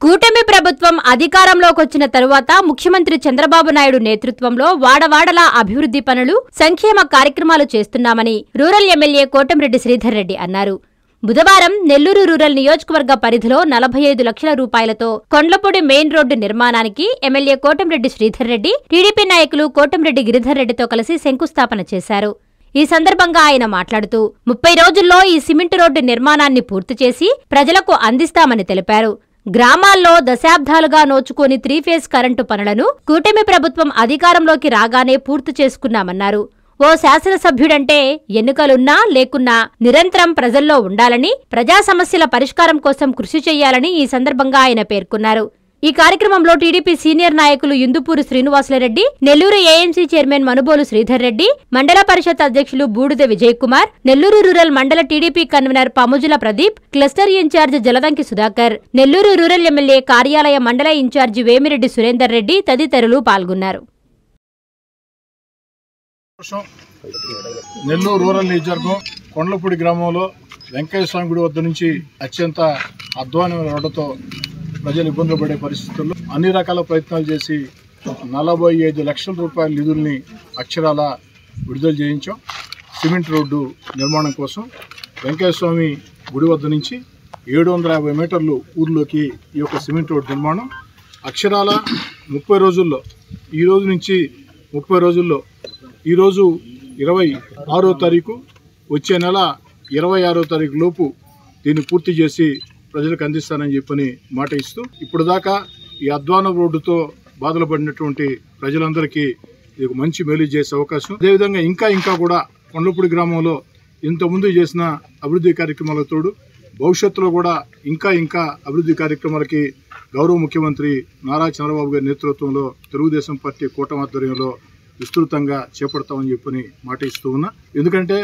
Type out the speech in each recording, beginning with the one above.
కూటమి ప్రభుత్వం అధికారంలోకొచ్చిన తరువాత ముఖ్యమంత్రి చంద్రబాబు నాయుడు నేతృత్వంలో వాడవాడలా అభివృద్ధి పనులు, సంక్షేమ కార్యక్రమాలు చేస్తున్నామని రూరల్ ఎమ్మెల్యే కోటంరెడ్డి శ్రీధర్ రెడ్డి అన్నారు. బుధవారం నెల్లూరు రూరల్ నియోజకవర్గ పరిధిలో 45 లక్షల రూపాయలతో కొండ్లపూడి మెయిన్ రోడ్డు నిర్మాణానికి ఎమ్మెల్యే కోటంరెడ్డి శ్రీధర్ రెడ్డి, టీడీపీ నాయకులు కోటంరెడ్డి గిరిధర్ రెడ్డితో కలిసి శంకుస్థాపన చేశారు. ఈ సందర్భంగా ఆయన మాట్లాడుతూ 30 రోజుల్లో ఈ సిమెంట్ రోడ్డు నిర్మాణాన్ని పూర్తి చేసి ప్రజలకు అందిస్తామని తెలిపారు. గ్రామాల్లో దశాబ్దాలుగా నోచుకోని 3-ఫేజ్ కరెంటు పనులను కూటమి ప్రభుత్వం అధికారంలోకి రాగానే పూర్తి చేసుకున్నామన్నారు. ఓ శాసనసభ్యుడంటే ఎన్నికలున్నా లేకున్నా నిరంతరం ప్రజల్లో ఉండాలని, ప్రజా సమస్యల పరిష్కారం కోసం కృషి చేయాలని ఈ సందర్భంగా ఆయన పేర్కొన్నారు. ఈ కార్యక్రమంలో టీడీపీ సీనియర్ నాయకులు ఇందుపూరు శ్రీనివాసులరెడ్డి, నెల్లూరు ఏఎంసీ చైర్మన్ మనుబోలు శ్రీధర్ రెడ్డి, మండల పరిషత్ అధ్యక్షులు బూడిద విజయ్ కుమార్, నెల్లూరు రూరల్ మండల TDP convener Pamujula Pradeep, cluster incharge Jaladanki Sudhakar, Nellore rural MLA కార్యాలయ మండల ఇన్ఛార్జి వేమిరెడ్డి సురేందర్ రెడ్డి తదితరులు పాల్గొన్నారు. నెల్లూరు రూరల్ నియోజకవర్గం కొండ్లపూడి గ్రామంలో వెంకయ్య స్వామి గుడి వద్ద నుంచి అత్యంత అధ్వానమైన రోడ్డుతో ప్రజలు ఇబ్బందులు పడే పరిస్థితుల్లో అన్ని రకాల ప్రయత్నాలు చేసి 45 లక్షల రూపాయల నిధుల్ని అక్షరాల విడుదల చేయించాం. సిమెంట్ రోడ్డు నిర్మాణం కోసం వెంకయ్య స్వామి గుడి వద్ద నుంచి 750 మీటర్లు ఊర్లోకి ఈ యొక్క సిమెంట్ రోడ్డు నిర్మాణం అక్షరాల 30 రోజుల్లో, ఈ రోజు నుంచి 30 రోజుల్లో, ఈరోజు 26వ తారీఖు, వచ్చే నెల 26వ తారీఖు లోపు దీన్ని పూర్తి చేసి ప్రజలకు అందిస్తానని చెప్పని మాట ఇస్తూ, ఇప్పుడు దాకా ఈ అధ్వాన రోడ్డుతో బాధలు పడినటువంటి ప్రజలందరికీ ఇది మంచి మేలు చేసే అవకాశం. అదేవిధంగా ఇంకా కూడా కొండ్లపూడి గ్రామంలో ఇంతకుముందు చేసిన అభివృద్ధి కార్యక్రమాలతో తోడు భవిష్యత్తులో కూడా ఇంకా అభివృద్ధి కార్యక్రమాలకి గౌరవ ముఖ్యమంత్రి నారా చంద్రబాబు గారి నేతృత్వంలో తెలుగుదేశం పార్టీ కూటమి ఆధ్వర్యంలో విస్తృతంగా చేపడతామని చెప్పని మాట ఇస్తూ ఉన్నా. ఎందుకంటే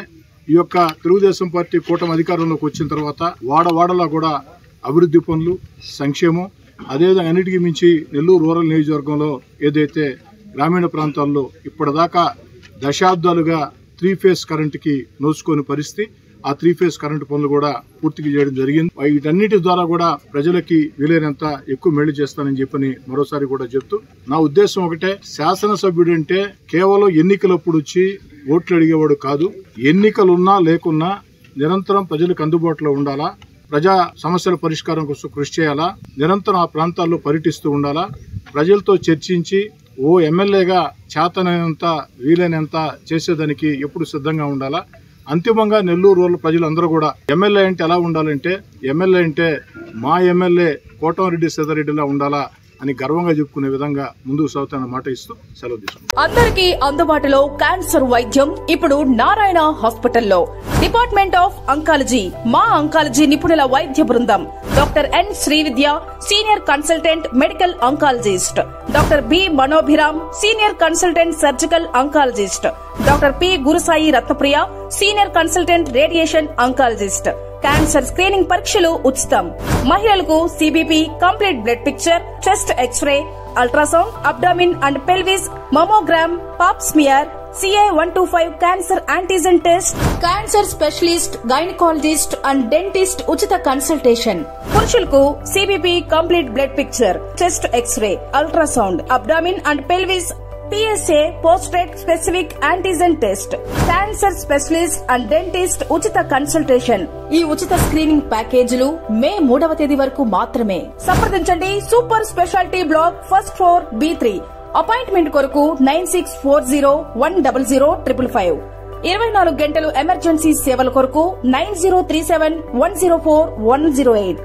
ఈ యొక్క తెలుగుదేశం పార్టీ కూటమి అధికారంలోకి వచ్చిన తర్వాత వాడవాడలా కూడా అభివృద్ధి పనులు, సంక్షేమం, అదేవిధంగా అన్నిటికీ మించి నెల్లూరు రూరల్ నియోజకవర్గంలో ఏదైతే గ్రామీణ ప్రాంతాల్లో ఇప్పటిదాకా దశాబ్దాలుగా 3-ఫేజ్ కరెంటుకి నోచుకోని పరిస్థితి, ఆ 3-ఫేజ్ కరెంటు పనులు కూడా పూర్తిగా చేయడం జరిగింది. వీటన్నిటి ద్వారా కూడా ప్రజలకి వీలైనంత ఎక్కువ మేలు చేస్తానని చెప్పని మరోసారి కూడా చెప్తూ, నా ఉద్దేశం ఒకటే, శాసనసభ్యుడు అంటే కేవలం ఎన్నికలప్పుడు వచ్చి ఓట్లు అడిగేవాడు కాదు. ఎన్నికలున్నా లేకున్నా నిరంతరం ప్రజలకు అందుబాటులో ఉండాలా, ప్రజా సమస్యల పరిష్కారం కోసం కృషి చేయాలా, నిరంతరం ఆ ప్రాంతాల్లో పర్యటిస్తూ ఉండాలా, ప్రజలతో చర్చించి ఓ ఎమ్మెల్యేగా చేతనైనంత వీలైనంత చేసేదానికి ఎప్పుడు సిద్ధంగా ఉండాలా. అంతిమంగా నెల్లూరు రూరల్ ప్రజలందరూ కూడా ఎమ్మెల్యే అంటే ఎలా ఉండాలంటే, ఎమ్మెల్యే అంటే మా ఎమ్మెల్యే కోటంరెడ్డి శ్రీధర్ రెడ్డిలా ఉండాలా అని గర్వంగా చెప్పుకునే విధంగా ముందుకు సాగుతానన్న మాట ఇస్తూ సెలవు తీసుకుంటాం. అందరికీ అందుబాటులో క్యాన్సర్ వైద్యం ఇప్పుడు నారాయణ హాస్పిటల్లో. డిపార్ట్మెంట్ ఆఫ్ అంకాలజీ, మా అంకాలజీ నిపుణుల వైద్య బృందం, doctor N Srividya, senior consultant medical oncologist, doctor B Manobhiram, senior consultant surgical oncologist, doctor P Gurusai Ratnapriya, senior consultant radiation oncologist. Cancer screening పరీక్షలు ఉచితం. మహిళలకు CBP, complete blood picture, chest X ray, ultrasound, abdomen and pelvis, mammogram, pap smear, CA-125 cancer antigen test, cancer specialist, gynaecologist and dentist ఉచిత consultation. పురుషులకు CBP, complete blood picture, chest X ray, ultrasound, abdomen and pelvis, PSA పోస్ట్రేట్ specific antigen test, cancer specialist and dentist ఉచిత consultation. ఈ ఉచిత screening ప్యాకేజీలు మే 3వ తేదీ వరకు మాత్రమే. సంప్రదించండి super speciality block, first floor, B3. Appointment కొరకు 9640100555. 24 గంటలు ఎమర్జెన్సీ సేవల కొరకు 9037104108.